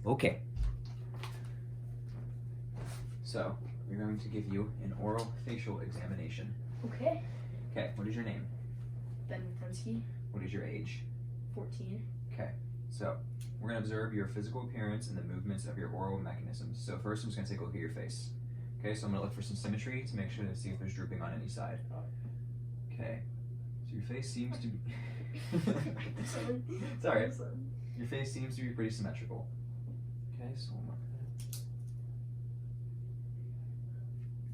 Okay. So, we're going to give you an oral facial examination. Okay. Okay, what is your name? Ben Frensky, What is your age? 14. Okay, so we're going to observe your physical appearance and the movements of your oral mechanisms. So first I'm just going to take a look at your face. Okay, so I'm going to look for some symmetry to make sure to see if there's drooping on any side. Okay, so your face seems to be... Sorry. It's alright. Your face seems to be pretty symmetrical. Okay, so we'll mark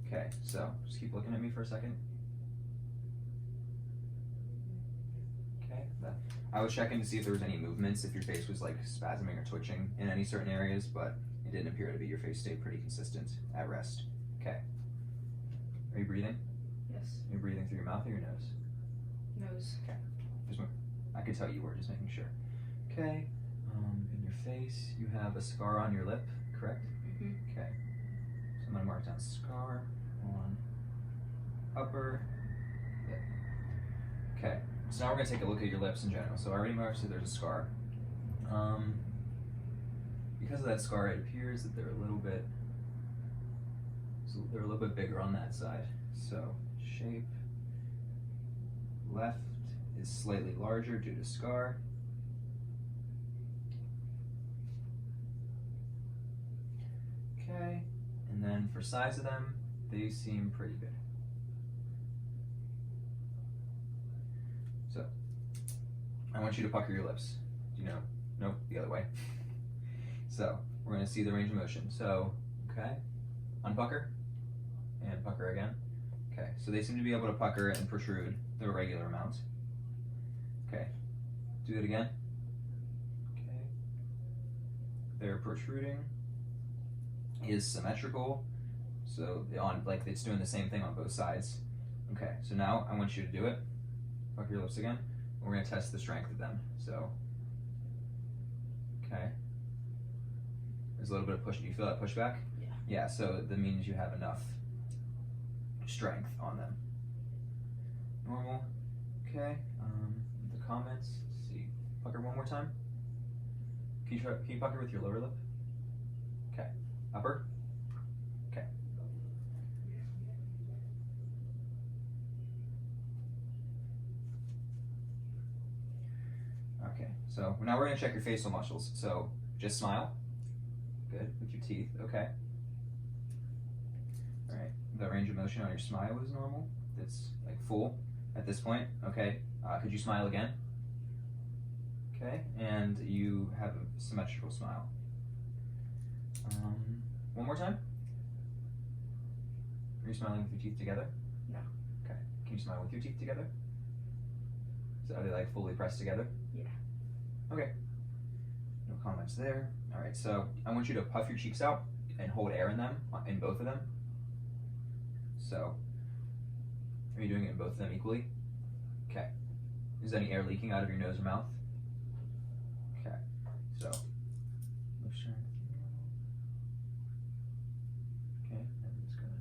that. Okay, so just keep looking at me for a second. Okay, I was checking to see if there was any movements, if your face was like spasming or twitching in any certain areas, but it didn't appear to be. Your face stayed pretty consistent at rest. Okay. Are you breathing? Yes. Are you breathing through your mouth or your nose? Nose. Okay. I could tell you were, just making sure. Okay. In your face, you have a scar on your lip, correct? Mm-hmm. Okay. So I'm gonna mark down scar on upper lip. Okay. So now we're gonna take a look at your lips in general. So I already marked that there's a scar. Because of that scar, it appears that they're a little bit bigger on that side. So shape left is slightly larger due to scar. Okay, and then for size of them, they seem pretty good. So I want you to pucker your lips. Do you know? Nope, the other way. So we're going to see the range of motion. So, okay, unpucker and pucker again. Okay, so they seem to be able to pucker and protrude the regular amount. Okay, do it again. Okay, their protruding is symmetrical, so it's doing the same thing on both sides. Okay, so now I want you to do it. Pucker your lips again. We're going to test the strength of them. So, okay. There's a little bit of push. Do you feel that pushback? Yeah. Yeah, so that means you have enough strength on them. Normal. Okay. The comments. Let's see. Pucker one more time. Can you pucker with your lower lip? Okay. Upper. Okay. Okay. So now we're gonna check your facial muscles. So just smile. Good. With your teeth. Okay. All right. The range of motion on your smile is normal. It's like full at this point. Okay. Could you smile again? Okay. And you have a symmetrical smile. One more time. Are you smiling with your teeth together? No. Okay. Can you smile with your teeth together? So are they like fully pressed together? Yeah. Okay. No comments there. All right. So I want you to puff your cheeks out and hold air in them, in both of them. So are you doing it in both of them equally? Okay. Is any air leaking out of your nose or mouth? Okay. So make sure. Okay. I'm just gonna.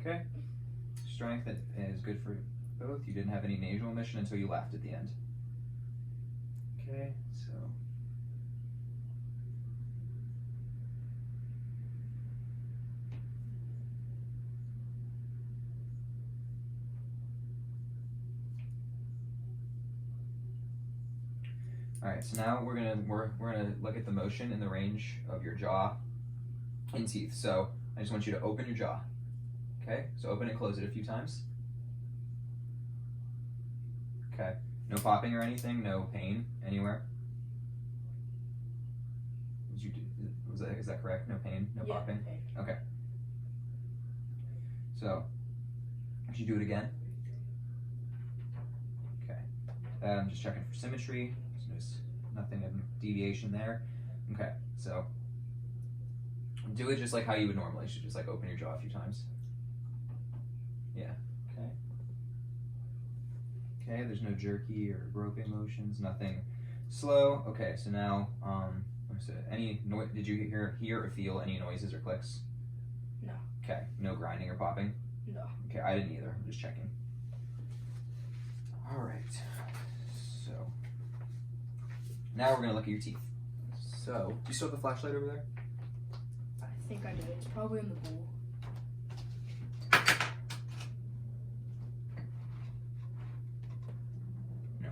Okay. Strength is good for both. You didn't have any nasal emission until you laughed at the end. Okay. So. All right, so now we're gonna look at the motion and the range of your jaw and teeth. So I just want you to open your jaw. Okay, so open and close it a few times. Okay, no popping or anything, no pain anywhere. Did you do? Is that correct? No pain, no popping. Okay. Okay. So, should you do it again? Okay. Just checking for symmetry. There's nothing of deviation there. Okay, so do it just like how you would normally. You should just like open your jaw a few times. Yeah, okay. Okay, there's no jerky or groping motions, nothing slow. Okay, so now, did you hear or feel any noises or clicks? No. Okay, no grinding or popping? No. Okay, I didn't either, I'm just checking. All right, so Now we're gonna look at your teeth. So, do you still have the flashlight over there? I think I did. It's probably in the bowl. No.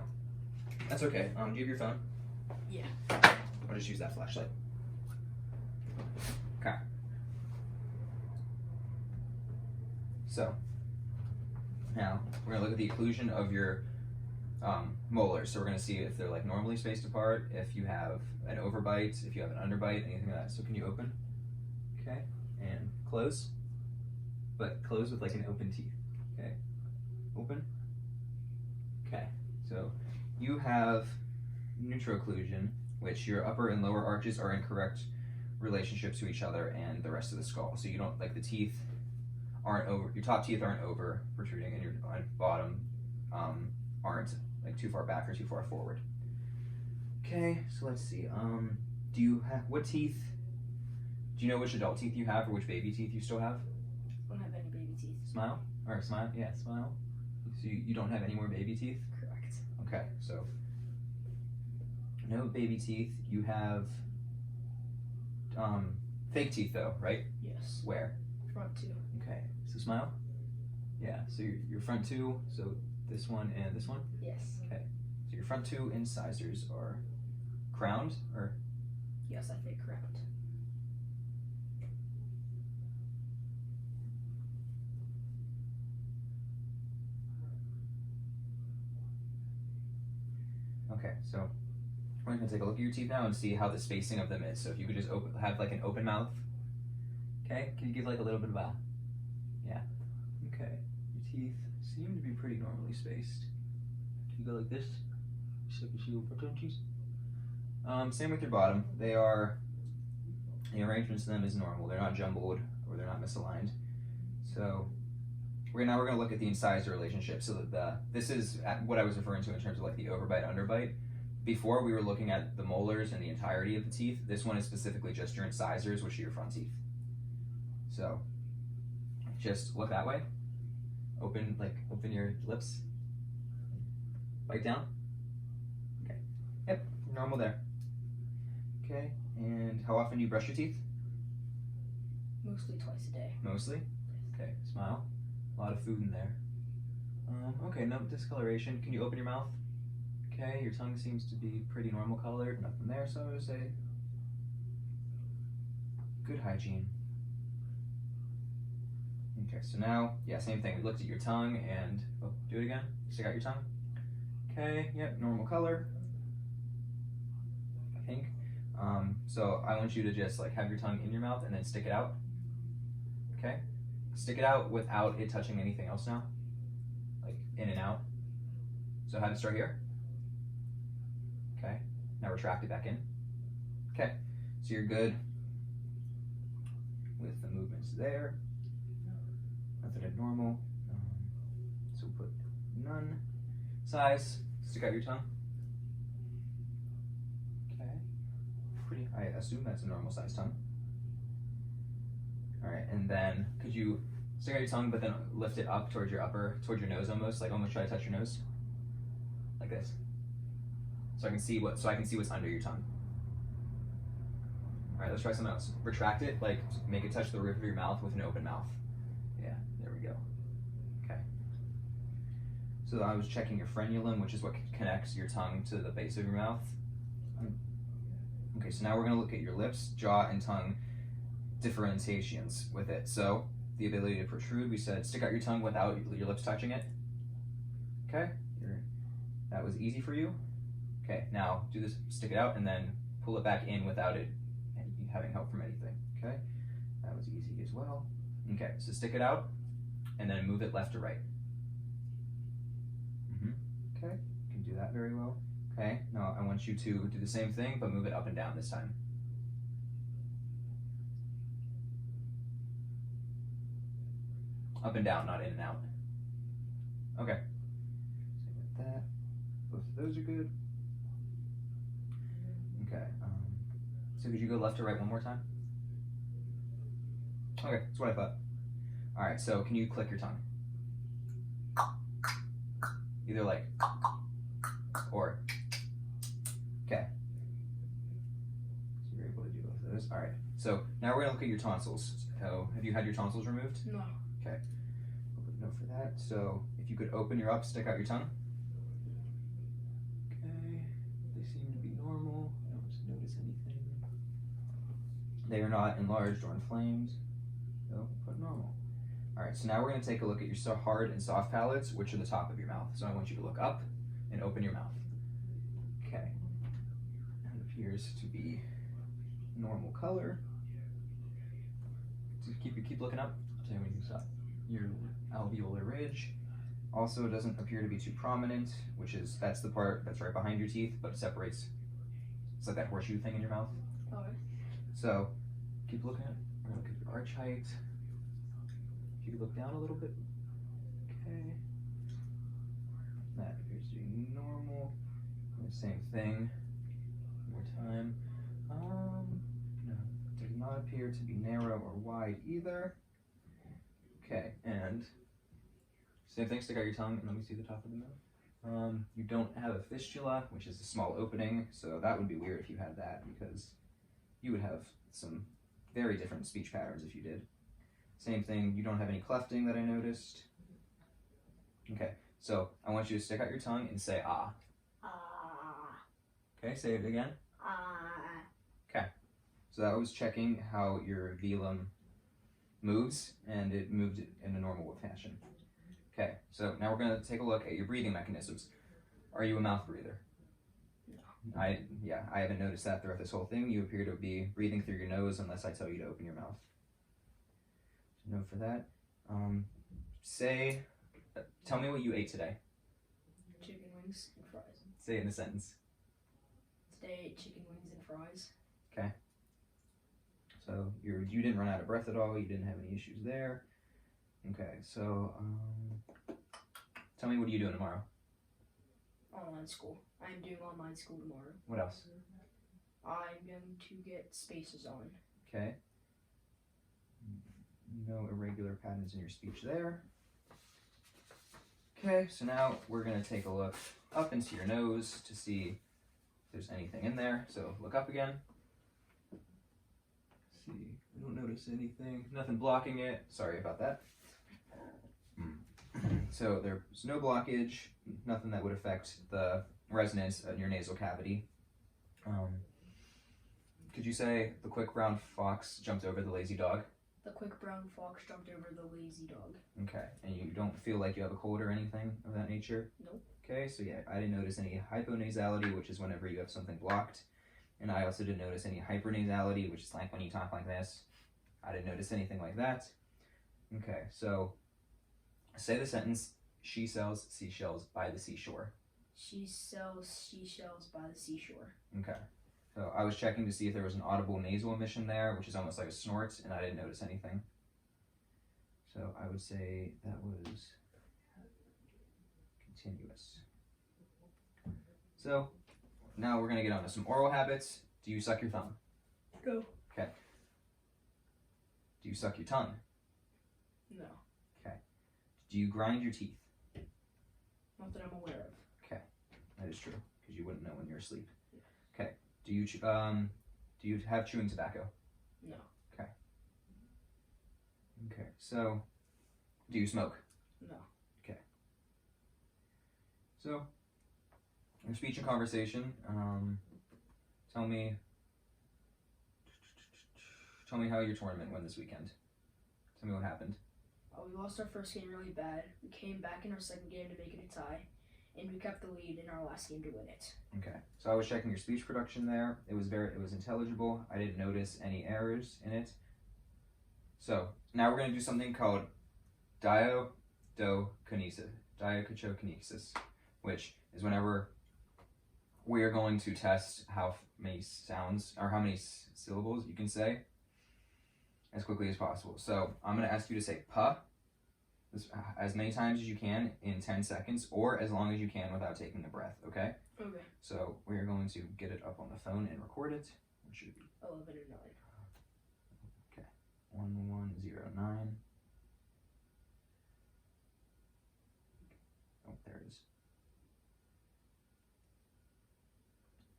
That's okay. Do you have your phone? Yeah. I'll just use that flashlight. Okay. So, now we're gonna look at the occlusion of your molars. So we're gonna see if they're like normally spaced apart, if you have an overbite, if you have an underbite, anything like that. So can you open? Okay, and close, but close with like an open teeth. Okay, open. Okay, so you have neutroocclusion, which your upper and lower arches are in correct relationship to each other and the rest of the skull. So you don't, like, the teeth aren't over, your top teeth aren't over protruding, and your bottom aren't like too far back or too far forward. Okay, so let's see. Do you have, what teeth, do you know which adult teeth you have or which baby teeth you still have? I don't have any baby teeth. Smile? Or smile? Yeah, smile. So you don't have any more baby teeth? Correct. Okay, so no baby teeth. You have fake teeth though, right? Yes. Where? Front two. Okay, so smile. Yeah, so your front two, so this one and this one. Yes. Okay, so your front two incisors are crowned, or? Yes, I think crowned. Okay, so we're gonna take a look at your teeth now and see how the spacing of them is. So if you could just have like an open mouth. Okay, can you give like a little bit of a, yeah. Okay, your teeth seem to be pretty normally spaced. Can you go like this? Same with your bottom. They are, the arrangements of them is normal. They're not jumbled or they're not misaligned. So now we're going to look at the incisor relationship. So that this is what I was referring to in terms of like the overbite, underbite. Before we were looking at the molars and the entirety of the teeth. This one is specifically just your incisors, which are your front teeth. So just look that way. Open your lips. Bite down. Okay. Yep, normal there. Okay, and how often do you brush your teeth? Mostly twice a day. Mostly? Okay, smile. A lot of food in there. Okay, no discoloration. Can you open your mouth? Okay, your tongue seems to be pretty normal colored. Nothing there, so I'm going to say good hygiene. Okay, so now, yeah, same thing. We looked at your tongue and, oh, do it again. Stick out your tongue. Okay, yep, normal color. Pink. So I want you to just like have your tongue in your mouth and then stick it out. Okay? Stick it out without it touching anything else now. Like in and out. So have it start here. Okay. Now retract it back in. Okay. So you're good with the movements there. Nothing abnormal. So put none. Size. Stick out your tongue. Okay. Pretty. I assume that's a normal size tongue. All right, and then could you stick out your tongue, but then lift it up towards your nose almost, like almost try to touch your nose, like this, so I can see what's under your tongue. All right, let's try something else. Retract it, like make it touch the roof of your mouth with an open mouth. Yeah, there we go. Okay. So I was checking your frenulum, which is what connects your tongue to the base of your mouth. Okay, so now we're gonna look at your lips, jaw, and tongue differentiations with it. So the ability to protrude, we said stick out your tongue without your lips touching it. Okay, that was easy for you. Okay, now do this, stick it out and then pull it back in without it having help from anything. Okay, that was easy as well. Okay, so stick it out and then move it left to right. Okay, you can do that very well. Okay, now I want you to do the same thing but move it up and down this time. Up and down, not in and out. Okay. So like that. Both of those are good. Okay. So could you go left to right one more time? Okay, that's what I thought. All right. So can you click your tongue? Either like or. Okay. is. All right. So now we're gonna look at your tonsils. So have you had your tonsils removed? No. Okay. No for that. So if you could open your up, stick out your tongue. Okay. They seem to be normal. I don't notice anything. They are not enlarged or inflamed. So put normal. All right. So now we're gonna take a look at your hard and soft palates, which are the top of your mouth. So I want you to look up and open your mouth. Okay. That appears to be normal color. So keep looking up. I'll tell you when you stop. Your alveolar ridge also doesn't appear to be too prominent, that's the part that's right behind your teeth, but it separates. It's like that horseshoe thing in your mouth. Okay. So keep looking at. We're gonna look at your arch height. If you could look down a little bit. Okay. That appears to be normal. And the same thing. One more time. No, it does not appear to be narrow or wide either. Okay, and same thing, stick out your tongue and let me see the top of the mouth. You don't have a fistula, which is a small opening, so that would be weird if you had that because you would have some very different speech patterns if you did. Same thing, you don't have any clefting that I noticed. Okay, so I want you to stick out your tongue and say ah. Ah. Okay, say it again. Ah. Okay, so that was checking how your velum moves, and it moved in a normal fashion. Okay, so now we're going to take a look at your breathing mechanisms. Are you a mouth breather? No. I haven't noticed that throughout this whole thing. You appear to be breathing through your nose unless I tell you to open your mouth. No for that. Tell me what you ate today. Chicken wings and fries. Say it in a sentence. Today I ate chicken wings and fries. Okay. So you didn't run out of breath at all. You didn't have any issues there. Okay, so tell me, what are you doing tomorrow? Online school. I'm doing online school tomorrow. What else? I'm going to get spaces on. Okay. No irregular patterns in your speech there. Okay, so now we're going to take a look up into your nose to see if there's anything in there. So look up again. See, I don't notice anything. Nothing blocking it. Sorry about that. So there's no blockage, nothing that would affect the resonance in your nasal cavity. Could you say the quick brown fox jumped over the lazy dog? The quick brown fox jumped over the lazy dog. Okay, and you don't feel like you have a cold or anything of that nature? Nope. Okay, so yeah, I didn't notice any hyponasality, which is whenever you have something blocked. And I also didn't notice any hypernasality, which is like when you talk like this. I didn't notice anything like that. Okay, so say the sentence, she sells seashells by the seashore. She sells seashells by the seashore. Okay. So I was checking to see if there was an audible nasal emission there, which is almost like a snort, and I didn't notice anything. So I would say that was continuous. So now we're going to get on to some oral habits. Do you suck your thumb? Go. Okay. Do you suck your tongue? No. Okay. Do you grind your teeth? Not that I'm aware of. Okay. That is true, because you wouldn't know when you're asleep. Okay. Do you have chewing tobacco? No. Okay. Okay. So, do you smoke? No. Okay. So, in speech and conversation, tell me how your tournament went this weekend. Tell me what happened. We lost our first game really bad. We came back in our second game to make it a tie, and we kept the lead in our last game to win it. Okay. So I was checking your speech production there. It was intelligible. I didn't notice any errors in it. So now we're going to do something called diacochokinesis, which is whenever we are going to test how many sounds or how many syllables you can say as quickly as possible. So I'm going to ask you to say "pa" as many times as you can in 10 seconds, or as long as you can without taking a breath, okay? Okay. So we are going to get it up on the phone and record it. It should be 11 and 9. okay. 1109. Oh, there it is.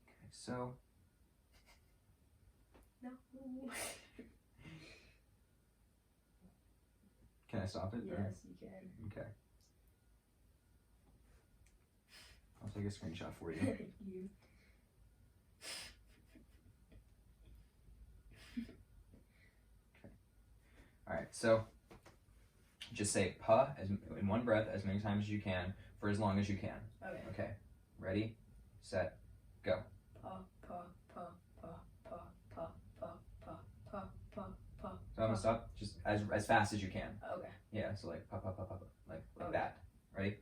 Okay, so No. Can I stop it? or- Yes, you can. Okay. I'll take a screenshot for you. You. All right, so just say "pa" as in one breath as many times as you can for as long as you can. Okay. Okay. Ready, set, go. Pa pa pa pa pa pa pa pa pa pa pa. So I'm gonna stop just as fast as you can. Okay. Yeah. So like pa pa pa pa, pa like Okay. that. Ready?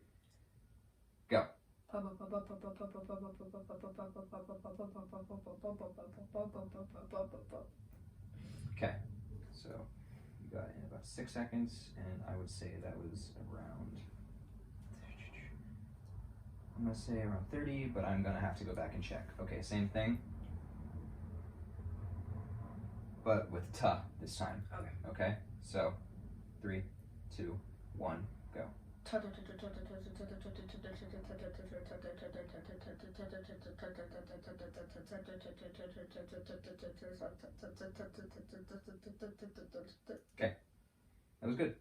Go. Pa pa pa pa pa pa pa pa pa pa pa pa pa pa pa pa pa pa. Okay. So you got it in about 6 seconds, and I would say that was around. I'm gonna say around 30, but I'm gonna have to go back and check. Okay, same thing, but with "ta" this time. Okay. Okay. So 3, 2, 1, go. That was good.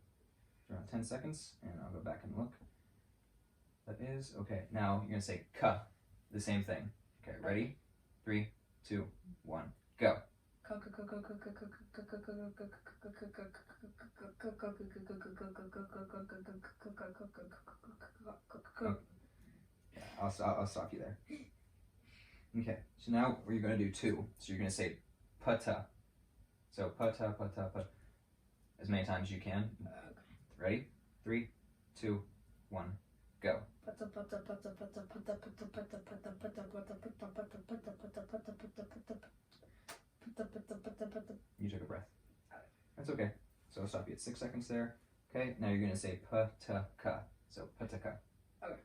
Around 10 seconds, and I'll go back and look. That is okay. Now you're gonna say "ka," the same thing. Okay, ready? 3, 2, 1, go. Yeah, I'll stop you there. Okay, so now we're gonna do 2. So you're gonna say "pata." So "pata pata pata" as many times as you can. Ready? 3, 2, 1, go. You took a breath. That's okay. So I'll stop you at 6 seconds there. Okay, now you're gonna say "pataka." So "pataka." Okay.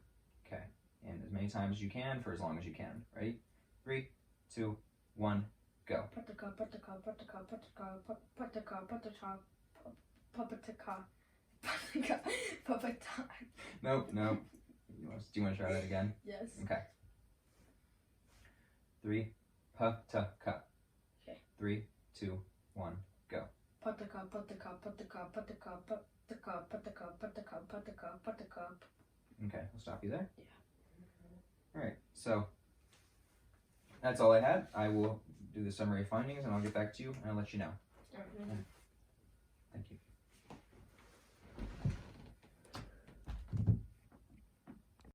Okay, and as many times as you can for as long as you can. Ready? 3, 2, 1, go. Nope, nope. Do you want to try that again? Yes. Okay. 3, pataka. Okay. 3, 2, 1, go. Okay, I'll stop you there. Yeah. All right, so that's all I had. I will do the summary findings and I'll get back to you and I'll let you know. Alright.